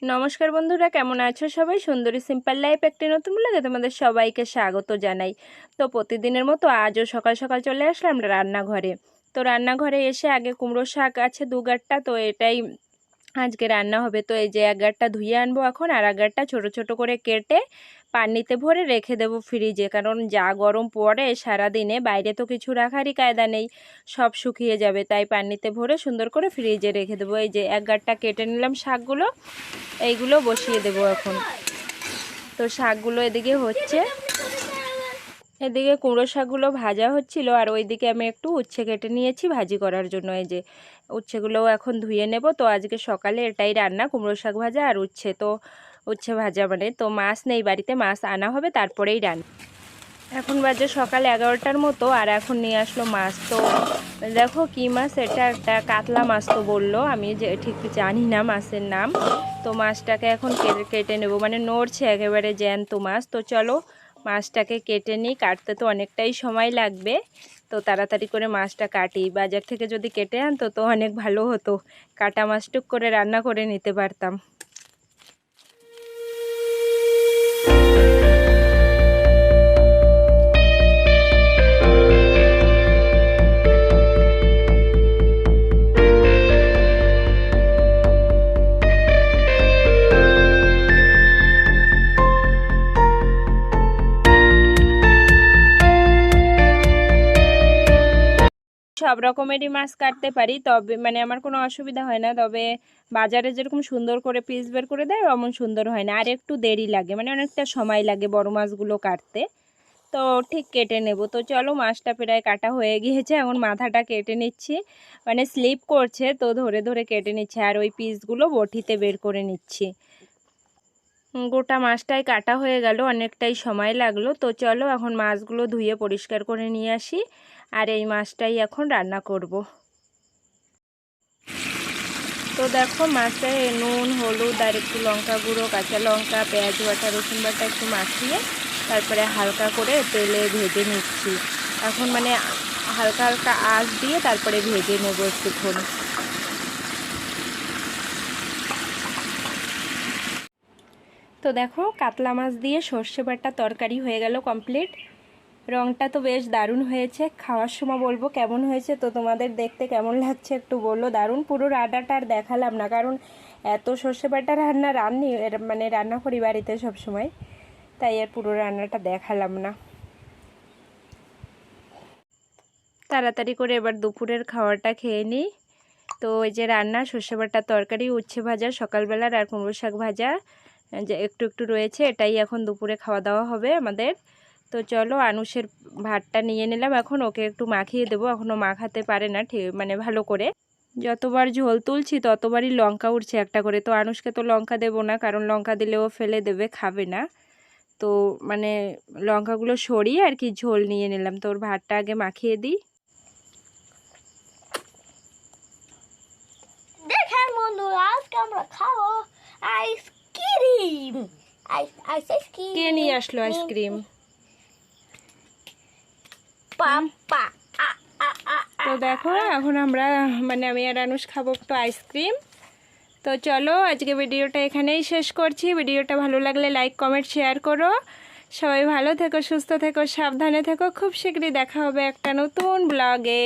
নমস্কার বন্ধুরা, কেমন আছো সবাই? সুন্দরী সিম্পল লাইফ একটি নতুন ব্লগে তোমাদের সবাইকে স্বাগত জানাই। তো প্রতিদিনের মতো আজও সকাল সকাল চলে আসলাম রান্নাঘরে। তো রান্নাঘরে এসে আগে কুমড়ো শাক আছে 2 গাঁটটা, তো এটাই আজকে রান্না হবে। তো এই যে 1 গাঁটটা ধুয়ে আনবো এখন, আর 1 গাঁটটা ছোটো ছোটো করে কেটে পানিতে ভরে রেখে দেবো ফ্রিজে, কারণ যা গরম পড়ে সারাদিনে বাইরে তো কিছু রাখারই কায়দা নেই, সব শুকিয়ে যাবে। তাই পানিতে ভরে সুন্দর করে ফ্রিজে রেখে দেবো। এই যে 1 গাঁটটা কেটে নিলাম শাকগুলো, এইগুলো বসিয়ে দেবো এখন। তো শাকগুলো এদিকে হচ্ছে, এদিকে কুমড়ো শাকগুলো ভাজা হচ্ছিল, আর ওইদিকে আমি একটু উচ্ছে কেটে নিয়েছি ভাজি করার জন্য। এই যে উচ্ছেগুলোও এখন ধুয়ে নেব। তো আজকে সকালে এটাই রান্না, কুমড়ো শাক ভাজা আর উচ্ছে। তো উচ্ছে ভাজা মানে, তো মাছ নেই বাড়িতে, মাছ আনা হবে তারপরেই রান্না। এখন বাজে সকাল 11টার মতো, আর এখন নিয়ে আসলো মাছ। তো দেখো কি মাছ, এটা একটা কাতলা মাছ তো বললো, আমি যে ঠিক জানি না মাছের নাম। তো মাছটাকে এখন কেটে নেব, মানে নড়ছে একেবারে জ্যান্ত মাছ। তো চলো মাছটাকে কেটে নিই, কাটতে তো অনেকটাই সময় লাগবে। তো তাড়াতাড়ি করে মাছটা কাটি, বাজার থেকে যদি কেটে আনতো তো অনেক ভালো হতো, কাটা মাছ টুক করে রান্না করে নিতে পারতাম। সব রকমেরই মাছ কাটতে পারি, তবে মানে আমার কোনো অসুবিধা হয় না। তবে বাজারে যেরকম সুন্দর করে পিস বের করে দেয় অমন সুন্দর হয় না, আর একটু দেরি লাগে, মানে অনেকটা সময় লাগে বড় মাছগুলো কাটতে। তো ঠিক কেটে নেব। তো চলো মাছটা প্রায় কাটা হয়ে গিয়েছে, এখন মাথাটা কেটে নিচ্ছি, মানে স্লিপ করছে তো ধরে ধরে কেটে নিচ্ছি, আর ওই পিসগুলো বটিতে বের করে নিচ্ছি। গোটা মাছটাই কাটা হয়ে গেল, অনেকটাই সময় লাগলো। তো চলো এখন মাছগুলো ধুয়ে পরিষ্কার করে নিয়ে আসি, আর এই মাছটাই এখন রান্না করব। তো দেখো মাছে নুন হলুদ আর একটু লঙ্কা গুঁড়ো, কাঁচা লঙ্কা, পেঁয়াজ বাটা, রসুন বাটা একটু মাখিয়ে তারপরে হালকা করে তেলে ভেজে নিচ্ছি। এখন মানে হালকা হালকা আঁচ দিয়ে তারপরে ভেজে নেব একটুক্ষণ। তো দেখো কাতলা মাছ দিয়ে সর্ষে বাটা তরকারি হয়ে গেল কমপ্লিট। রঙটা তো বেশ দারুণ হয়েছে, খাওয়ার সময় বলবো কেমন হয়েছে। তো তোমাদের দেখতে কেমন লাগছে একটু বললো। দারুণ, পুরো রান্নাটা আর দেখালাম না, কারণ এত সর্ষে বাটা মানে রান্না করি বাড়িতে সবসময়, তাই আর পুরো রান্নাটা দেখালাম না। তাড়াতাড়ি করে এবার দুপুরের খাওয়াটা খেয়ে নিই। তো ওই যে রান্না, সর্ষে বাটার তরকারি, উচ্ছে ভাজা সকালবেলার, আর কুমড়ো শাক ভাজা যে একটু একটু রয়েছে, এটাই এখন দুপুরে খাওয়া দাওয়া হবে আমাদের। তো চলো আনুষের ভাতটা নিয়ে নিলাম, এখন ওকে একটু মাখিয়ে দেবো, এখনও মাখাতে পারে না ঠিক মানে ভালো করে। যতবার ঝোল তুলছি ততবারই লঙ্কা উঠছে একটা করে। তো আনুষকে তো লঙ্কা দেবো না, কারণ লঙ্কা দিলেও ফেলে দেবে, খাবে না। তো মানে লঙ্কাগুলো সরিয়ে আর কি ঝোল নিয়ে নিলাম। তো ওর ভাতটা আগে মাখিয়ে দিই। দেখেন বন্ধুরা, আজকে আমরা খাবো আইসক্রিম। আইসক্রিম কে নিয়ে আসলো আইসক্রিম? পাপা। তো দেখো এখন আমরা মানে আমি আর আনুষ খাবো একটু আইসক্রিম। তো চলো আজকে ভিডিওটা এখানেই শেষ করছি। ভিডিওটা ভালো লাগলে লাইক কমেন্ট শেয়ার করো। সবাই ভালো থেকো, সুস্থ থেকো, সাবধানে থেকো। খুব শীঘ্রই দেখা হবে একটা নতুন ব্লগে।